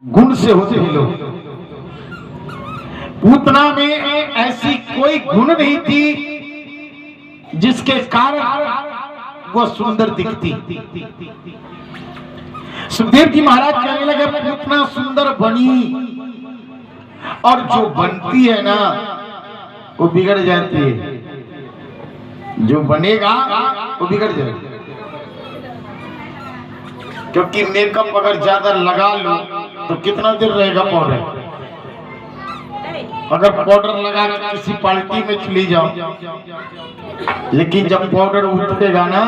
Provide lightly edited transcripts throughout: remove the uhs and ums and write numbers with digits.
गुण से होते हैं लोग। पूतना में ऐसी कोई गुण नहीं थी जिसके कारण वो सुंदर दिखती। सुखदेव जी महाराज कहने लगे पूतना सुंदर बनी और जो बनती है ना वो बिगड़ जाती है। जो बनेगा वो बिगड़ जाएगा, क्योंकि मेकअप अगर ज्यादा लगा लो तो कितना देर रहेगा पाउडर। अगर पाउडर लगा के किसी पार्टी में चली जाओ, लेकिन जब पाउडर उठेगा ना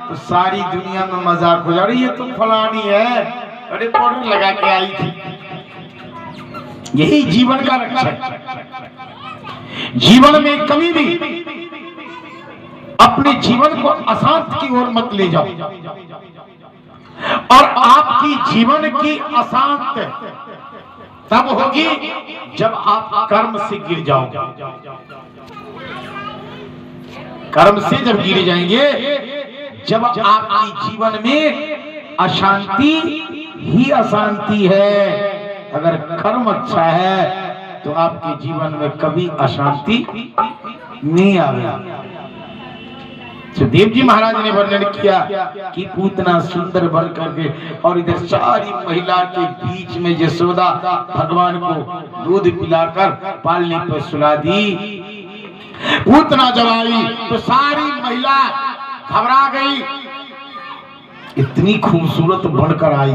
तो सारी दुनिया में मजाक हो जा रही है, तुम फलानी है, अरे पाउडर लगा के आई थी। यही जीवन का रक्षा है। जीवन में कभी भी अपने जीवन को अशांत की ओर मत ले जाओ, और आपकी जीवन की अशांत तब होगी जब आप कर्म से गिर जाओगे। कर्म से जब गिर जाएंगे, जब आपकी जीवन में अशांति ही अशांति है। अगर कर्म अच्छा है तो आपके जीवन में कभी अशांति नहीं आएगी। सुखदेव जी महाराज ने वर्णन किया कि पूतना सुंदर बन करके, और इधर सारी महिला के बीच में यशोदा भगवान को दूध पिलाकर पालने पर सुला दी। पूतना जब आई तो सारी महिला घबरा गई, इतनी खूबसूरत बनकर आई।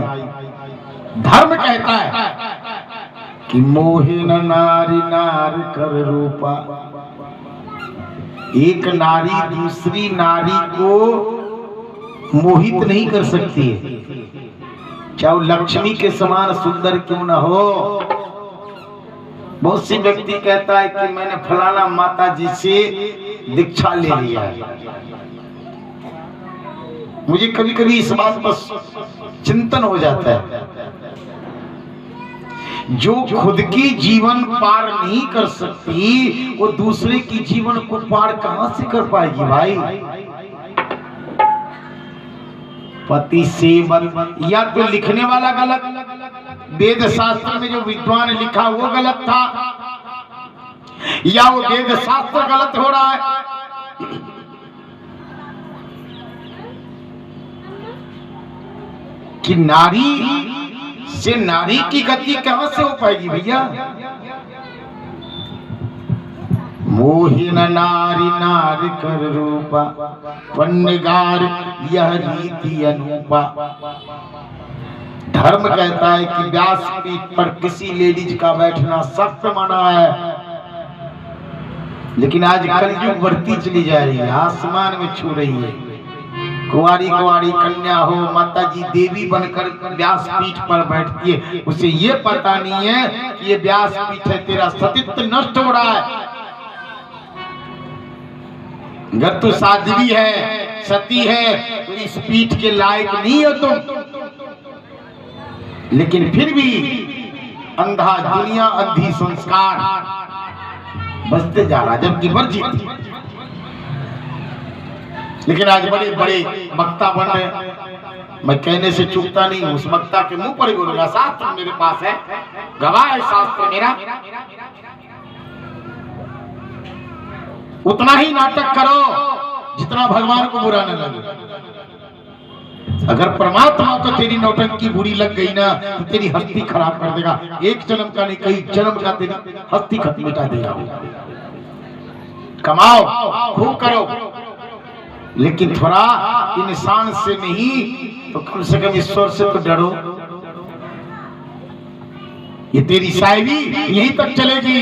धर्म कहता है कि मोहे न नारी नार कर रूपा। एक नारी दूसरी नारी को मोहित नहीं कर सकती है, चाहे वो लक्ष्मी के समान सुंदर क्यों न हो। बहुत सी व्यक्ति कहता है कि मैंने फलाना माता जी से दीक्षा ले लिया है। मुझे कभी कभी इस बात पर चिंतन हो जाता है, जो खुद की जीवन पार नहीं कर सकती वो दूसरे की जीवन को पार कहां से कर पाएगी भाई। पति सेवन, या तो लिखने वाला गलत, वेद शास्त्र में जो विद्वान लिखा वो गलत था, या वो वेद शास्त्र गलत हो रहा है। कि नारी से नारी की गति कहां से हो पाएगी भैया। मोहिन नारी नार कर रूपा, पन्नगार यह रीति अनुपा। धर्म कहता है कि व्यासपीठ पर किसी लेडीज का बैठना सख्त मना है, लेकिन आज कलयुग बढ़ती चली जा रही है, आसमान में छू रही है। कुंवारी कुंवारी कन्या हो, माता जी देवी बनकर व्यासपीठ पर बैठती है, उसे ये पता नहीं है कि ये व्यासपीठ है, तेरा सतीत्व नष्ट हो रहा है। अगर तू साध्वी है, सती है, तो इस पीठ के लायक नहीं हो तुम। लेकिन फिर भी अंधा दुनिया, अंधी संस्कार बसते जा रहा, जबकि वर्जित। लेकिन आज बड़े बड़े वक्ता बन रहे। मैं कहने से चूकता नहीं हूं, उस वक्ता के मुंह पर ही बोलूंगा, शास्त्र मेरे पास है, गवाह है शास्त्र मेरा। उतना ही नाटक करो जितना भगवान को बुरा न लगे। अगर परमात्मा को तेरी नौटंकी बुरी लग गई ना तो तेरी हस्ती खराब कर देगा। एक जन्म का नहीं, कई जन्म का तेरी हस्ती खत्म मिटा देगा। कमाओ, खूब करो, लेकिन थोड़ा इंसान से नहीं तो कम से कम ईश्वर से तो डरो। ये तेरी शायरी यहीं तक चलेगी,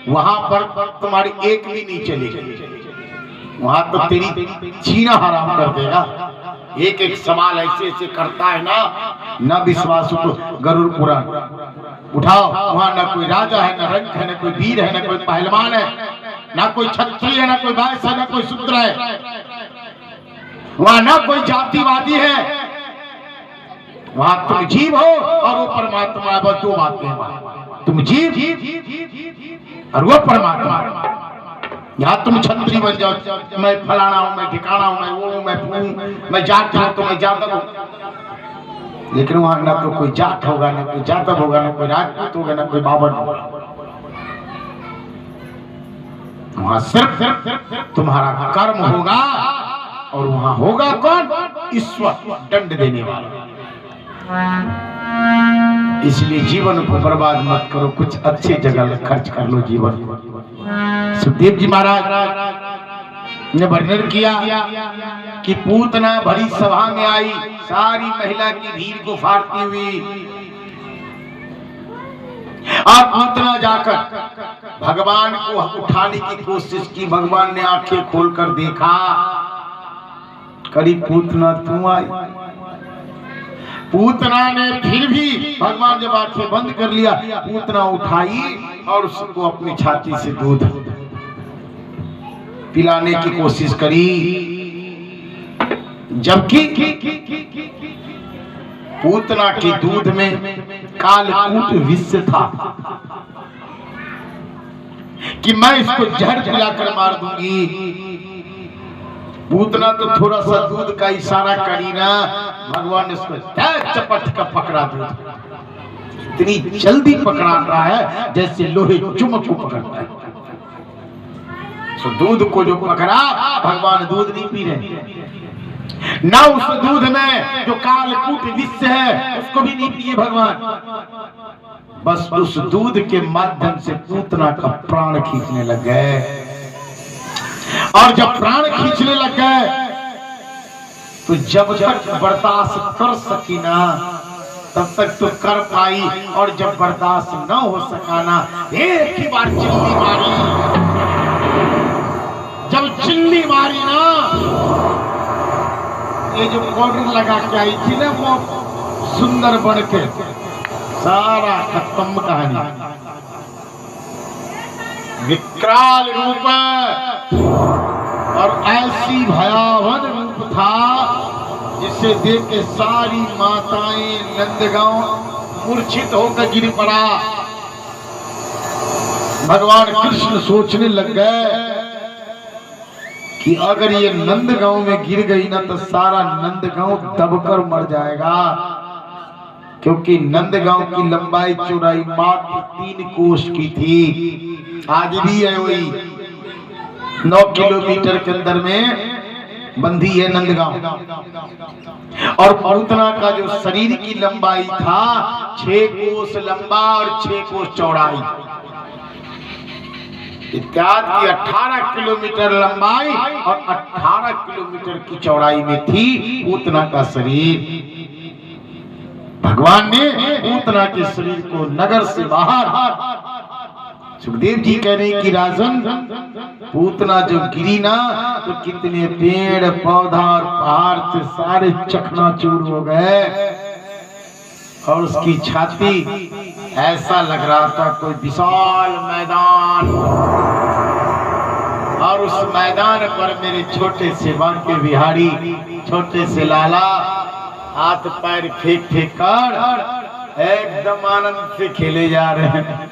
वहां पर तुम्हारी एक भी नहीं चलेगी। वहां तो तेरी जीना हराम कर देगा। एक एक सवाल ऐसे ऐसे करता है ना विश्वास हो तो गरुड़ पुराण उठाओ, वहां ना कोई राजा है, ना रंग है, ना कोई वीर है, ना कोई पहलवान है, ना कोई क्षत्रिय है, ना कोई वैश्य है, ना कोई शूद्र है, वहां ना कोई जातिवादी है। वहां तुम जीव हो और वो परमात्मा है। बस दो बातें हैं, तुम जीव और वो परमात्मा। यहाँ तुम छत्री बन जाओ, मैं फलाना हूं, मैं ठिकाना हूं, मैं वो हूं, मैं जाट हूं, तो मैं जातक हूं। लेकिन वहां ना तो कोई जाट होगा, ना कोई जातव होगा, ना कोई राजपूत होगा, ना कोई बाबर होगा। वहां सिर्फ तुम्हारा कर्म होगा, और वहां होगा कौन? ईश्वर, दंड देने वाला। इसलिए जीवन को बर्बाद मत करो, कुछ अच्छी जगह खर्च कर लो जीवन। सुखदेव जी महाराज ने वर्णन किया कि पूतना भरी सभा में आई, सारी महिला की भीड़ को फाड़ती हुई, और पूतना जाकर भगवान को उठाने की कोशिश की। भगवान ने आंखें खोलकर देखा, करीब पूतना तू आई। पूतना ने फिर भी, भगवान जब आंखें बंद कर लिया, पूतना उठाई और उसको अपनी छाती से दूध पिलाने की कोशिश करी, जबकि पूतना के दूध में कालकूट विष था कि मैं इसको जहर पिलाकर मार दूंगी। पूतना तो थोड़ा सा दूध का इशारा करी ना, भगवान ने उसको चपट का पकड़ा दूध। इतनी जल्दी पकड़ा रहा है जैसे लोहे चुम्बक को पकड़ता है। तो दूध को जो पकड़ा, भगवान दूध नहीं पी रहे ना, उस दूध में जो कालकूट विष है उसको भी नहीं पिए भगवान। बस उस दूध के माध्यम से पूतना का प्राण खींचने लग गए, और जब प्राण खींचने लग गए तो जब तक बर्दाश्त कर सकी ना तब तक तो कर पाई, और जब बर्दाश्त न हो सका ना, एक ही बार चिल्ली मारी। जब चिल्ली मारी ना, ये जो पाउडर लगा के आई थी ना वो सुंदर बन के, सारा खत्म कहानी। विकराल रूप और ऐसी भयावह रूप था जिसे देख के सारी माताएं नंदगांव मूर्छित होकर गिर पड़ा। भगवान कृष्ण सोचने लग गए कि अगर ये नंदगांव में गिर गई ना तो सारा नंदगांव दबकर मर जाएगा, क्योंकि नंदगांव की लंबाई चौड़ाई मात्र 3 कोस की थी। आज भी है वही 9 किलोमीटर के अंदर में बंधी है नंदगांव। और पूतना का जो शरीर की लंबाई था 6 कोस लंबा और 6 कोस चौड़ाई, इत्यादि की 18 किलोमीटर लंबाई और 18 किलोमीटर की चौड़ाई में थी पूतना का शरीर। भगवान ने पूतना के शरीर को नगर से बाहर, सुखदेव जी कह रहे हैं कि राजन, पूतना जो गिरी ना तो कितने पेड़ पौधा और पहाड़ से सारे चकनाचूर हो गए, और उसकी छाती ऐसा लग रहा था कोई विशाल मैदान, और उस मैदान पर मेरे छोटे से बांके बिहारी, छोटे से लाला हाथ पैर फेंक फेंक कर एकदम आनंद से खेले जा रहे हैं।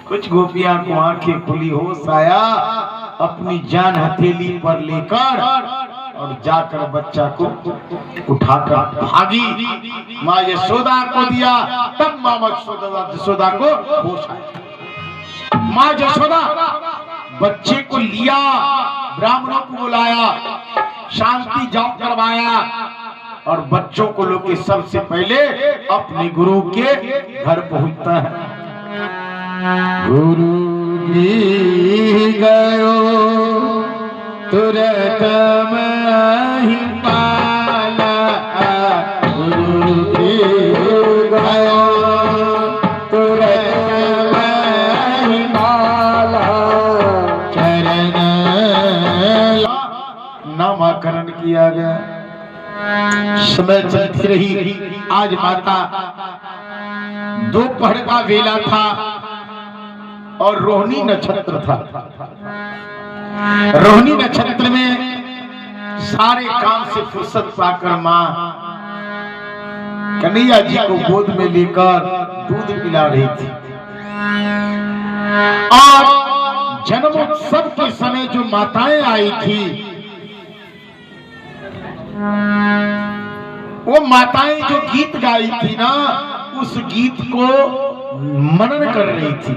कुछ गोपियां को आंखें खुली, होश आया, अपनी जान हथेली पर लेकर और जाकर बच्चा को उठाकर भागी, माँ यशोदा को दिया। तब माँ यशोदा को होश आया। माँ यशोदा बच्चे को लिया, ब्राह्मणों को बुलाया, शांति जाप करवाया, और बच्चों को लोग सबसे पहले अपने गुरु के घर पहुंचता है। गुरु जी गयो तुरंत ही पाला, गुरु जी गयो तुरंत ही पाला, चरण नामकरण किया गया। समय चलती रही। आज माता दोपहर का वेला था और रोहिणी नक्षत्र था। रोहिणी नक्षत्र में सारे काम से फुर्सत पाकर माँ कन्हैया जी को गोद में लेकर दूध पिला रही थी। और जन्मोत्सव के समय जो माताएं आई थी वो माताएं जो गीत गाई थी ना, उस गीत को मनन कर रही थी,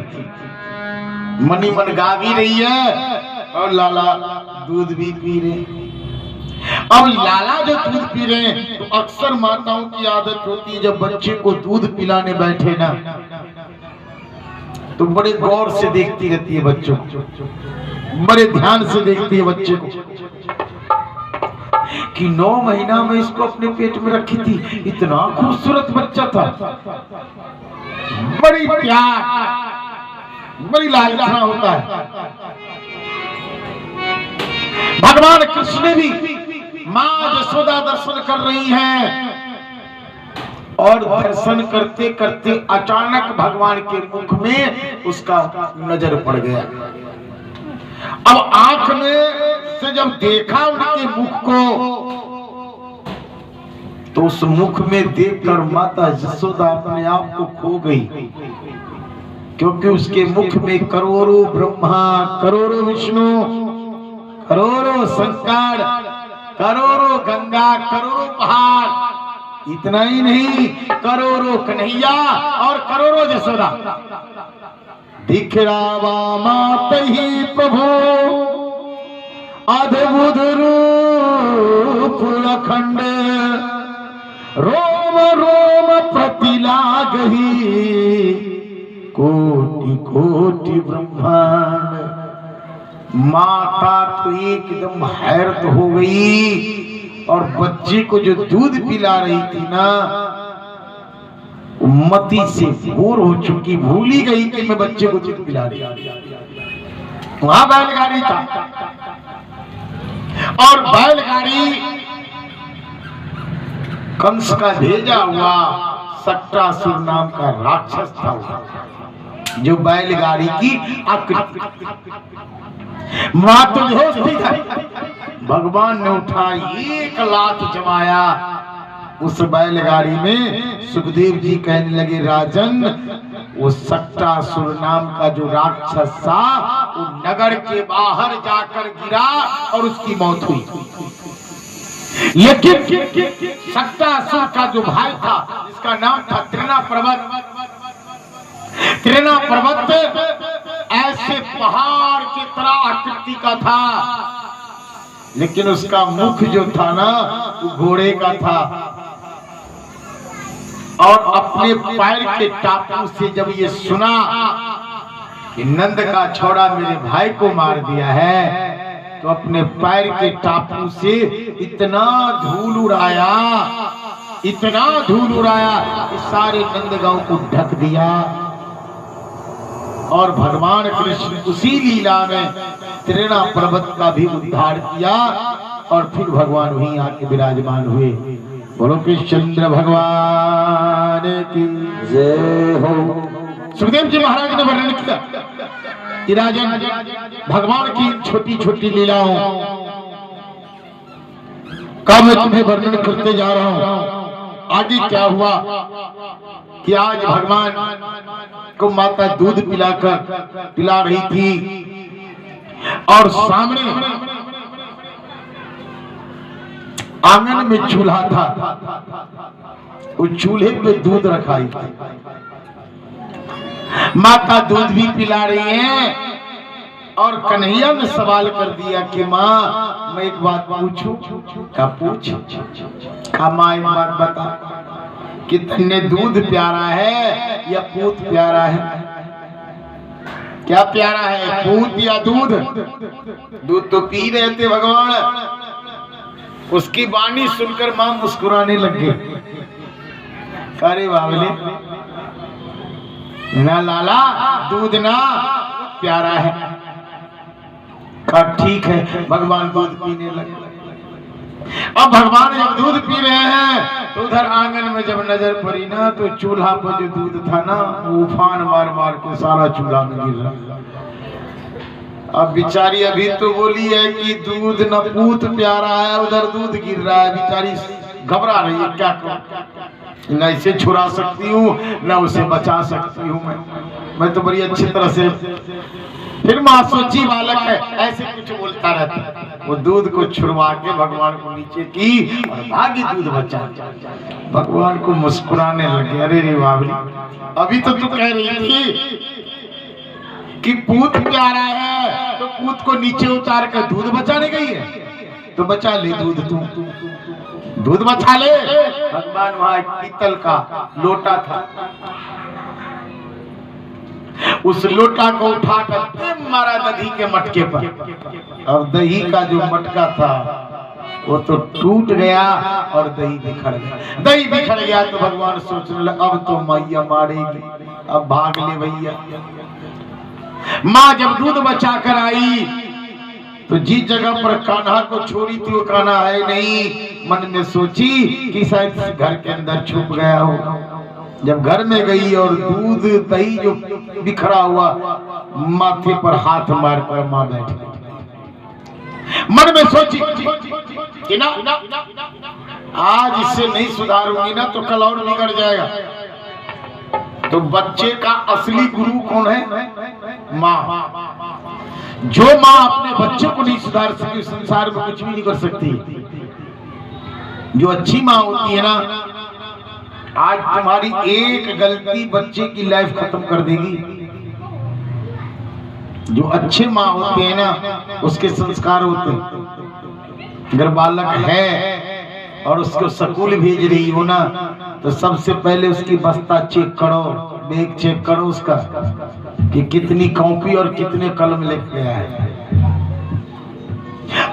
मनी मन गा भी रही है और लाला दूध भी पी रहे। अब लाला जो दूध पी रहे हैं, तो अक्सर माताओं की आदत होती है जब बच्चे को दूध पिलाने बैठे ना, तो बड़े गौर से देखती रहती है बच्चों को, बड़े ध्यान से देखती है बच्चे को कि 9 महीना में इसको अपने पेट में रखी थी, इतना खूबसूरत बच्चा था, बड़ी प्यार, बड़ी लालसा होता है। भगवान कृष्ण भी मां यशोदा दर्शन कर रही हैं और दर्शन करते करते अचानक भगवान के मुख में उसका नजर पड़ गया। अब आंख में से जब देखा उनके मुख को, तो उस मुख में देखकर माता यशोदा अपने आप को खो गई, क्योंकि उसके मुख में करोड़ों ब्रह्मा, करोड़ों विष्णु, करोड़ों शंकर, करोड़ों गंगा, करोड़ों पहाड़, इतना ही नहीं करोड़ों कन्हैया और करोड़ों यशोदा। दिख रावा मात ही प्रभु अद्भुत रूप अखंड, रोम रोम प्रतिलागहि कोटि कोटि ब्रह्मांड। माता तो एकदम हैरत हो गई और बच्चे को जो दूध पिला रही थी ना, मती से बोर हो चुकी, भूल ही गई कि मैं बच्चे को दूध पिला रही। वहां बैलगाड़ी था और बैलगाड़ी कंस का भेजा हुआ सट्टासुर नाम का राक्षस था, जो बैलगाड़ी की आकृति। मां तो बेहोश थी, भगवान ने उठा एक लात जमाया उस बैलगाड़ी में। सुखदेव जी कहने लगे, राजन, वो सट्टासुर नाम का जो राक्षस था, वो नगर के बाहर जाकर गिरा और उसकी मौत हुई। लेकिन सट्टासुर का जो भाई था, जिसका नाम था त्रिना पर्वत, त्रिना पर्वत ऐसे पहाड़ की तरह आकृति का था, लेकिन उसका मुख जो था ना, वो घोड़े का था। और अपने पैर के टापू से जब ये सुना कि नंद का छोड़ा मेरे भाई को मार दिया है, तो अपने पैर के टापू से इतना धूल उड़ाया, इतना धूल उड़ाया कि सारे नंदगांव को ढक दिया। और भगवान कृष्ण उसी लीला में त्रिना पर्वत का भी उद्धार किया और फिर भगवान वहीं आके विराजमान हुए। बोलो कृष्णचंद्र भगवान की जय हो। सुखदेव जी महाराज ने वर्णन किया कि राजन, भगवान की छोटी छोटी लीलाओं का मैं तुम्हें वर्णन करते जा रहा हूं। आगे क्या हुआ कि आज भगवान को माता दूध पिला रही थी और सामने आंगन में चूल्हा था, उस चूल्हे पे दूध रखाई थी। माता दूध भी पिला रही है और कन्हैया ने सवाल कर दिया कि माँ, मैं एक बात पूछूं? क्या पूछ? का माँ एक बात बता कि तन्ने दूध प्यारा है या पूत प्यारा है? क्या प्यारा है, पूत या दूध? दूध तो पी रहे थे भगवान। उसकी वाणी सुनकर मां मुस्कुराने लग गई। अरे बाबले, ना लाला, दूध ना प्यारा है। कहा ठीक है। भगवान दूध पीने लगे। अब भगवान जब दूध पी रहे हैं तो उधर आंगन में जब नजर पड़ी ना, तो चूल्हा पर जो दूध था ना, वो उफान मार मार के सारा चूल्हा में गिर रहा। अब बेचारी अभी तो बोली है कि दूध न पूत प्यारा है, उधर दूध गिर रहा है। बेचारी घबरा रही है, क्या करूं? न इसे छुड़ा सकती हूँ, न उसे बचा सकती हूँ। मैं तो बड़ी अच्छी तरह से फिर माँ सोची बालक है, ऐसे कुछ बोलता रहता। वो दूध को छुड़वा के भगवान को नीचे की और भागी दूध बचा। भगवान को मुस्कुराने लगे, अरे रे बाबली, अभी तो तू कह रही थी कि पूत प्यारा है, तो पूत को नीचे उतार कर दूध बचाने गई है, तो बचा ले दूध, तू दूध बचा ले। भगवान वहां पीतल का लोटा था, उस लोटा को उठाकर मारा दही के मटके पर। अब दही का जो मटका था वो तो टूट गया और दही बिखर गया। दही बिखर गया तो भगवान सोचने लगे अब तो मैया मारेगी, अब भाग ले भैया। माँ जब दूध बचा कर आई तो जिस जगह पर कान्हा को छोड़ी थी वो कान्हा है नहीं। मन में सोची कि शायद घर के अंदर छुप गया हो। जब घर में गई और दूध दही जो बिखरा हुआ, माथे पर हाथ मारकर माँ बैठ गई। मन में सोची कि ना आज इससे नहीं सुधारूंगी ना तो कल और बिगड़ जाएगा। तो बच्चे का असली गुरु कौन है? माँ। जो माँ अपने बच्चों को नहीं सुधार सकी संसार में कुछ भी नहीं कर सकती। जो अच्छी माँ होती है ना, आज तुम्हारी एक गलती बच्चे की लाइफ खत्म कर देगी। जो अच्छे माँ होते हैं ना, उसके संस्कार होते हैं। अगर बालक है और उसको स्कूल भेज रही हो ना, तो सबसे पहले उसकी बस्ता चेक करो, बैग चेक करो उसका कि कितनी कॉपी और कितने कलम लेके आया है।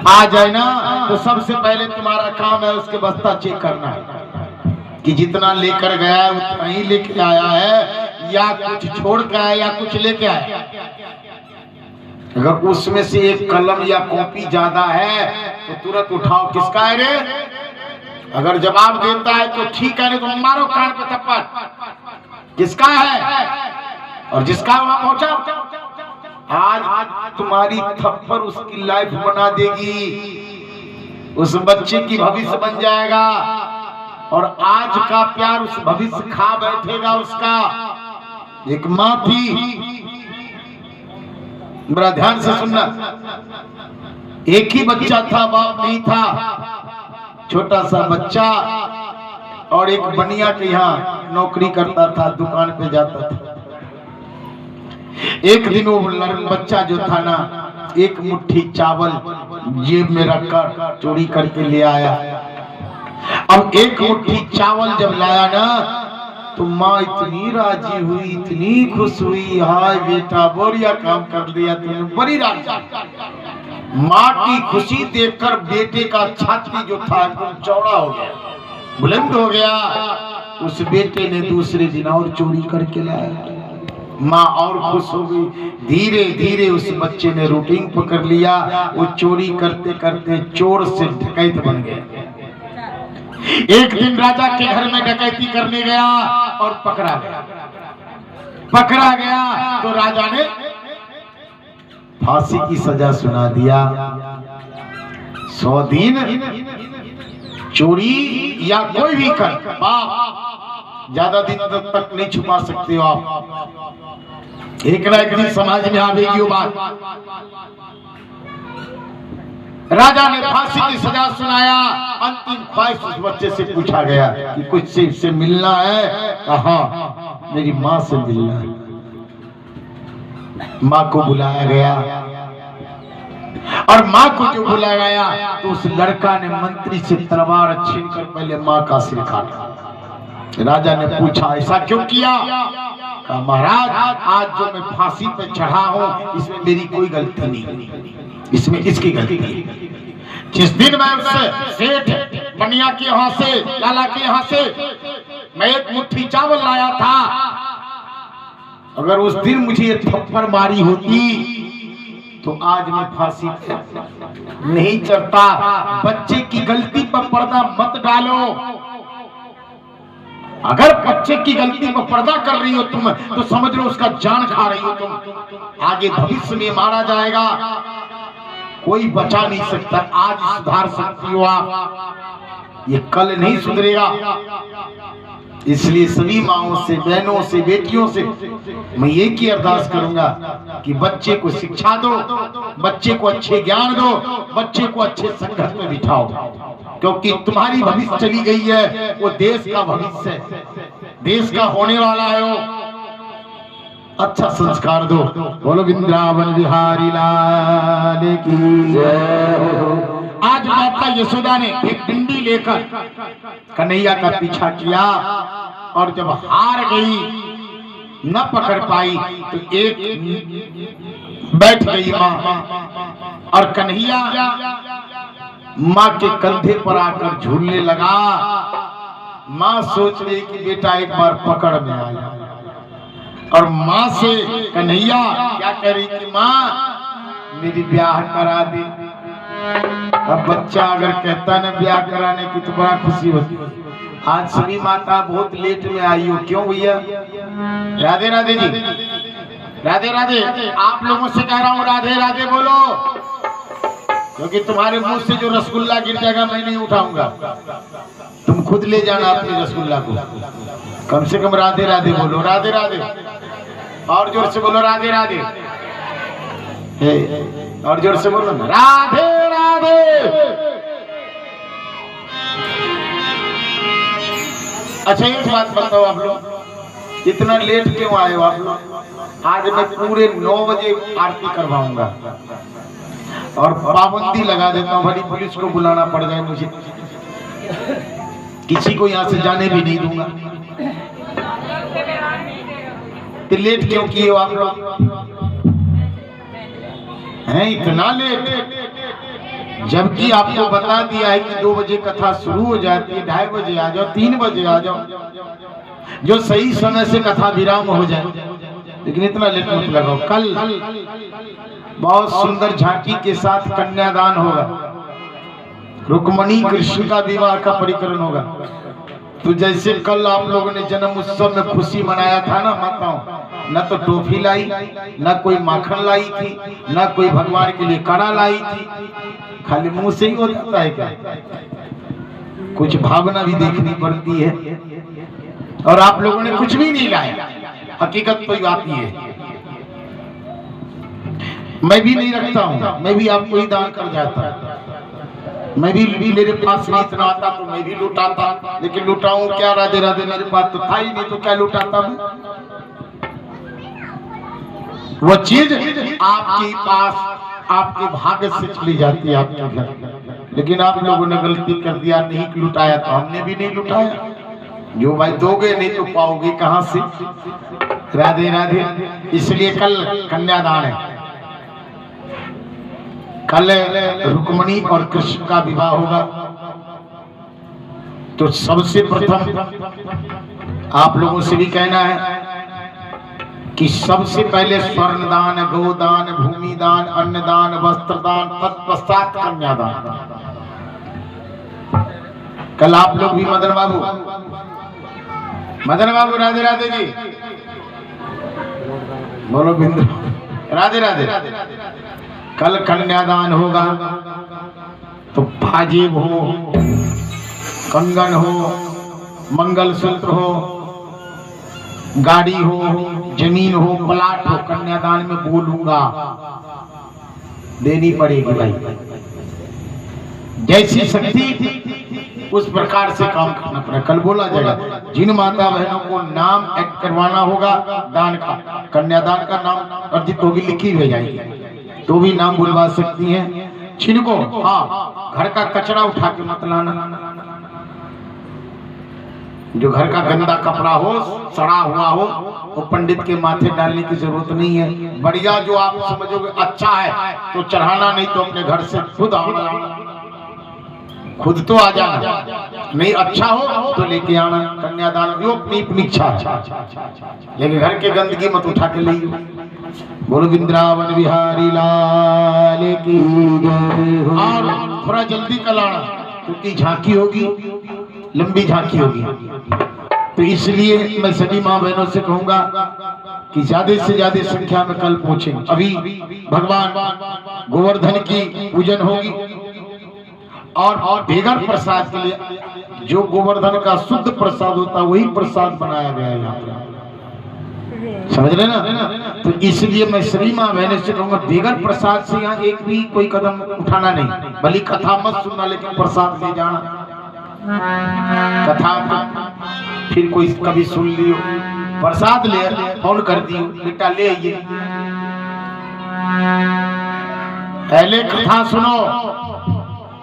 आ जाए ना तो सबसे पहले तुम्हारा काम है उसके बस्ता चेक करना कि जितना लेकर गया है उतना ही लेके आया है या कुछ छोड़ के आया या कुछ लेके आया। अगर उसमें से एक कलम या कॉपी ज्यादा है तो तुरंत उठाओ, किसका है रे? अगर जवाब देता है तो ठीक है, नहीं तो मारो कान पे थप्पड़, किसका है? और जिसका वहां पहुंचा, आज तुम्हारी थप्पड़ उसकी लाइफ बना देगी, उस बच्चे की भविष्य बन जाएगा और आज का प्यार उस भविष्य खा बैठेगा उसका। एक माँ थी, बड़ा ध्यान से सुनना, एक ही बच्चा था, बाप नहीं था, छोटा सा बच्चा, और एक बनिया के यहाँ नौकरी करता था, दुकान पे जाता था। एक दिन वो बच्चा जो था ना, एक मुट्ठी चावल जेब में रखकर चोरी करके ले आया। अब एक मुट्ठी चावल जब लाया ना तो माँ इतनी राजी हुई, इतनी खुश हुई, हाय बेटा बढ़िया काम कर दिया तूने, बड़ी राजी। माँ की खुशी देखकर बेटे का छाती जो था एकदम चौड़ा हो गया, बुलंद हो गया। उस बेटे ने दूसरे दिन और चोरी करके लाया, माँ और खुश हो गई। धीरे धीरे उस बच्चे ने रूटीन पकड़ लिया, वो चोरी करते करते चोर से डकैत बन गया। एक दिन राजा के घर में डकैती करने गया और पकड़ा गया। पकड़ा गया तो राजा ने फांसी की सजा सुना दिया। 100 दिन चोरी या कोई भी कर पाप ज्यादा दिन तक नहीं छुपा सकते हो आप। एक ना एक दिन समाज में आवेगी वो बात। राजा ने फांसी की सजा सुनाया। अंतिम ख्वाहिश उस बच्चे से पूछा गया कि कुछ से इससे मिलना है? कहा मेरी माँ से मिलना है। माँ को बुलाया गया और माँ को जो बुलाया गया तो उस लड़का ने मंत्री से तलवार छीनकर पहले माँ का सिर काटा। राजा ने पूछा ऐसा क्यों किया? कहा महाराज आज जो मैं फांसी पे चढ़ा हूँ इसमें मेरी कोई गलती नहीं, इसमें इसकी गलती है। जिस दिन मैं उससे सेठ बनिया के यहाँ से, लाला के यहाँ से मैं एक मुट्ठी चावल लाया था, अगर उस दिन मुझे ये थप्पड़ मारी होती तो आज मैं फांसी पे नहीं चढ़ता। बच्चे की गलती पर पर्दा मत डालो। अगर बच्चे की गलती पर पर्दा कर रही हो तुम तो समझ लो उसका जान खा रही हो तुम। आगे भविष्य में मारा जाएगा, कोई बचा नहीं सकता। आज सुधार सकती हो आप, ये कल नहीं सुधरेगा। इसलिए सभी माओं से, बहनों से, बेटियों से मैं ये की अरदास करूंगा कि बच्चे को शिक्षा दो, बच्चे को अच्छे ज्ञान दो, बच्चे को अच्छे संगत में बिठाओ, क्योंकि तुम्हारी भविष्य चली गई है, वो देश का भविष्य है, देश का होने वाला है। वो अच्छा संस्कार दो। बोलो वृंदावन बिहारी लाल की जय। आज माता यशोदा ने एक डंडी लेकर कन्हैया का पीछा किया और जब हार गई, न पकड़ पाई, तो एक बैठ गई माँ और कन्हैया माँ के कंधे पर आकर झूलने लगा। माँ सोच रही कि बेटा एक बार पकड़ में आ जाए, और माँ से कन्हैया क्या कह रही कि माँ मेरी ब्याह करा दे। अब बच्चा अगर कहता ना ब्याह कराने की तो बड़ा खुशी होती। आज सभी माता बहुत लेट में आई हो, क्यों भैया? राधे राधे जी, राधे राधे। आप लोगों से कह रहा हूँ राधे राधे बोलो, क्योंकि तुम्हारे मुंह से जो रसगुल्ला गिर जाएगा मैं नहीं उठाऊंगा, तुम खुद ले जाना अपने रसगुल्ला को। कम से कम राधे राधे बोलो, राधे राधे। और जोर से बोलो राधे राधे, और जोर से बोलो राधे राधे। अच्छा एक बात बताओ, आप लोग इतना लेट क्यों आए हो आप लोग? आज मैं पूरे 9 बजे आरती करवाऊंगा और पाबंदी लगा देता हूँ, बड़ी पुलिस को बुलाना पड़ जाए मुझे, किसी को यहाँ से जाने भी नहीं दूंगा। तो लेट क्यों किए हो आप लोग? हैं इतना लेट, जबकि आपको बता दिया है कि 2 बजे कथा शुरू हो जाती है, 2:30 बजे आ जाओ, 3 बजे आ जाओ, जो सही समय से कथा विराम हो जाए, लेकिन इतना लेट मत लगाओ। कल बहुत सुंदर झांकी के साथ कन्यादान होगा, रुक्मणी कृष्ण का विवाह का परिकरण होगा। तो जैसे कल आप लोगों ने जन्म उत्सव में खुशी मनाया था ना माताओं, न तो टोफी लाई, न कोई माखन लाई थी, न कोई भगवान के लिए कड़ा लाई थी, खाली मुंह से ही हो जाता है क्या? कुछ भावना भी देखनी पड़ती है। और आप लोगों ने कुछ भी नहीं लाया, हकीकत तो आती है। मैं भी नहीं रखता हूँ, मैं भी आपको ही दान कर जाता, मैं भी मेरे पास नहीं इतना आता तो मैं भी लुटाता, लेकिन लुटाऊं क्या? राधे राधे, मेरे पास तो था ही नहीं तो क्या लुटाता मैं? वो चीज आपके पास आपके भाग्य से चली जाती है आपके घर, लेकिन आप लोगों ने गलती कर दिया, नहीं लुटाया तो हमने भी नहीं लुटाया। जो भाई दोगे नहीं तो पाओगे कहां से? राधे राधे। इसलिए कल कन्यादान है, कल रुक्मणी और कृष्ण का विवाह होगा। तो सबसे प्रथम आप लोगों से भी कहना है कि सबसे पहले स्वर्ण दान, गोदान, भूमि दान, अन्नदान, वस्त्र दान, तत्पश्चात कन्यादान। कल आप लोग भी मदन बाबू, मदन बाबू राधे राधे जी बोलो, बिंदु राधे राधे। कल कन्यादान होगा तो पाजेब हो, कंगन हो, मंगलसूत्र हो, गाड़ी हो, जमीन हो, प्लाट हो, कन्यादान में बोलूंगा देनी पड़ेगी भाई। जैसी शक्ति उस प्रकार से काम करना पड़ेगा। कल बोला जाएगा जिन माता बहनों को नाम ऐड करवाना होगा दान का, कन्यादान का नाम अर्जित होगी, लिखी हुई जाएगी, तो भी नाम बुलवा सकती हैं। जिनको हाँ घर का कचरा उठा के मत लाना, जो घर का गंदा कपड़ा हो, सड़ा हुआ हो, वो पंडित के माथे डालने की जरूरत नहीं है। बढ़िया जो आप समझोगे अच्छा है तो चढ़ाना, नहीं तो अपने घर से खुद आना, खुद तो आ जाना, नहीं अच्छा हो तो लेके आना। कन्यादान जो अपनी अपनी इच्छा है, लेकिन घर के गंदगी मत उठा के ले। बोलो वृंदावन बिहारी लाल की जय। और थोड़ा जल्दी कल आना, क्योंकि झांकी होगी, लंबी झांकी होगी, तो इसलिए मैं सभी माँ बहनों से कहूंगा कि ज्यादा से ज्यादा संख्या में कल पहुंचे। अभी भगवान गोवर्धन की पूजन होगी और बेगर प्रसाद के लिए जो गोवर्धन का शुद्ध प्रसाद होता है वही प्रसाद बनाया गया है यहाँ पे, समझ रहे ना। तो इसलिए मैं श्री माँ बहने से कहूँगा बेगर प्रसाद से यहाँ एक भी कोई कदम उठाना नहीं, भली कथा मत सुनना लेकिन प्रसाद ले जाना। कथा तो फिर कोई कभी सुन लियो, प्रसाद ले फोन कर दियो बेटा ले आइए, पहले कथा सुनो,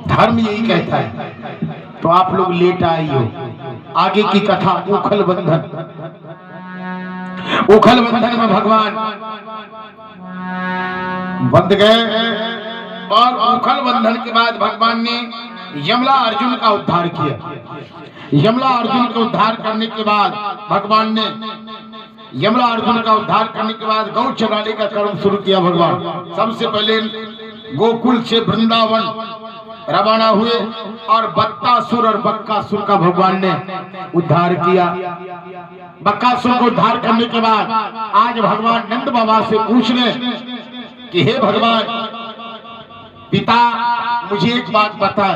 धर्म यही कहता है। तो आप लोग लेट आई हो, आगे की कथा उखल बंधन। उखल बंधन में भगवान बंध गए और उखल बंधन के बाद भगवान ने यमला अर्जुन का उद्धार किया। यमला अर्जुन का उद्धार करने के बाद भगवान ने यमला अर्जुन का उद्धार करने के बाद गौ चराने का कर्म शुरू किया। भगवान सबसे पहले गोकुल से वृंदावन रवाना हुए और बत्तासुर और बक्कासुर का भगवान ने उद्धार किया। बक्कासुर को उद्धार करने के बाद आज भगवान नंद बाबा से पूछ रहे कि हे भगवान पिता मुझे एक बात बता,